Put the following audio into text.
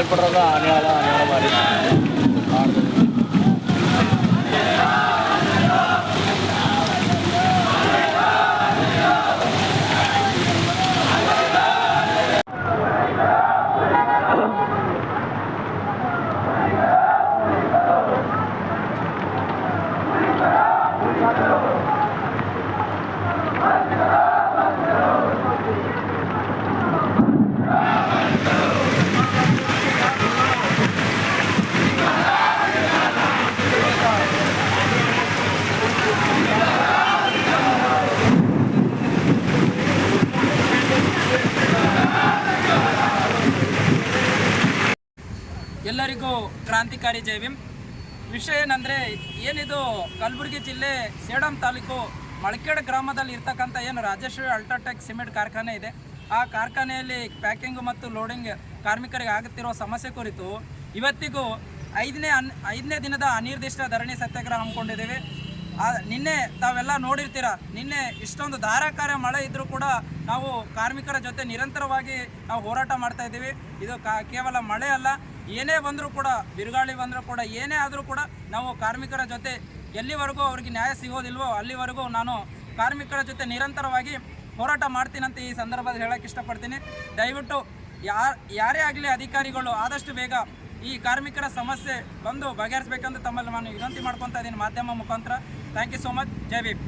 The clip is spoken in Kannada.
पड़ रहा आने वाला बारिश। ಎಲ್ಲರಿಗೂ ಕ್ರಾಂತಿಕಾರಿ ಜೈ ಭೀಮ್. ವಿಷಯ ಏನಂದರೆ, ಏನಿದು ಕಲಬುರಗಿ ಜಿಲ್ಲೆ ಸೇಡಂ ತಾಲೂಕು ಮಳಕೇಡ್ ಗ್ರಾಮದಲ್ಲಿ ಇರ್ತಕ್ಕಂಥ ಏನು ರಾಜೇಶ್ವರಿ ಅಲ್ಟ್ರಾಟೆಕ್ ಸಿಮೆಂಟ್ ಕಾರ್ಖಾನೆ ಇದೆ, ಆ ಕಾರ್ಖಾನೆಯಲ್ಲಿ ಪ್ಯಾಕಿಂಗು ಮತ್ತು ಲೋಡಿಂಗ್ ಕಾರ್ಮಿಕರಿಗೆ ಆಗುತ್ತಿರುವ ಸಮಸ್ಯೆ ಕುರಿತು ಇವತ್ತಿಗೂ ಐದನೇ ದಿನದ ಅನಿರ್ದಿಷ್ಟ ಧರಣಿ ಸತ್ಯಾಗ್ರಹ ಹಮ್ಮಿಕೊಂಡಿದ್ದೇವೆ. ನಿನ್ನೆ ತಾವೆಲ್ಲ ನೋಡಿರ್ತೀರ, ನಿನ್ನೆ ಇಷ್ಟೊಂದು ಧಾರಾಕಾರ ಮಳೆ ಇದ್ದರೂ ಕೂಡ ನಾವು ಕಾರ್ಮಿಕರ ಜೊತೆ ನಿರಂತರವಾಗಿ ನಾವು ಹೋರಾಟ ಮಾಡ್ತಾ ಇದ್ದೀವಿ. ಇದು ಕೇವಲ ಮಳೆ ಅಲ್ಲ, ಏನೇ ಬಂದರೂ ಕೂಡ, ಬಿರುಗಾಳಿ ಬಂದರೂ ಕೂಡ, ಏನೇ ಆದರೂ ಕೂಡ ನಾವು ಕಾರ್ಮಿಕರ ಜೊತೆ ಎಲ್ಲಿವರೆಗೂ ಅವ್ರಿಗೆ ನ್ಯಾಯ ಸಿಗೋದಿಲ್ವೋ ಅಲ್ಲಿವರೆಗೂ ನಾನು ಕಾರ್ಮಿಕರ ಜೊತೆ ನಿರಂತರವಾಗಿ ಹೋರಾಟ ಮಾಡ್ತೀನಂತ ಈ ಸಂದರ್ಭದಲ್ಲಿ ಹೇಳೋಕ್ಕೆ ಇಷ್ಟಪಡ್ತೀನಿ. ದಯವಿಟ್ಟು ಯಾರೇ ಆಗಲಿ ಅಧಿಕಾರಿಗಳು ಆದಷ್ಟು ಬೇಗ ಈ ಕಾರ್ಮಿಕರ ಸಮಸ್ಯೆ ಬಂದು ಬಗೆಹರಿಸಬೇಕಂತ ತಮ್ಮಲ್ಲಿ ನಾನು ವಿನಂತಿ ಮಾಡ್ಕೊತಾ ಇದ್ದೀನಿ ಮಾಧ್ಯಮ ಮುಖಾಂತರ. Thank you so much. Jai Bhim.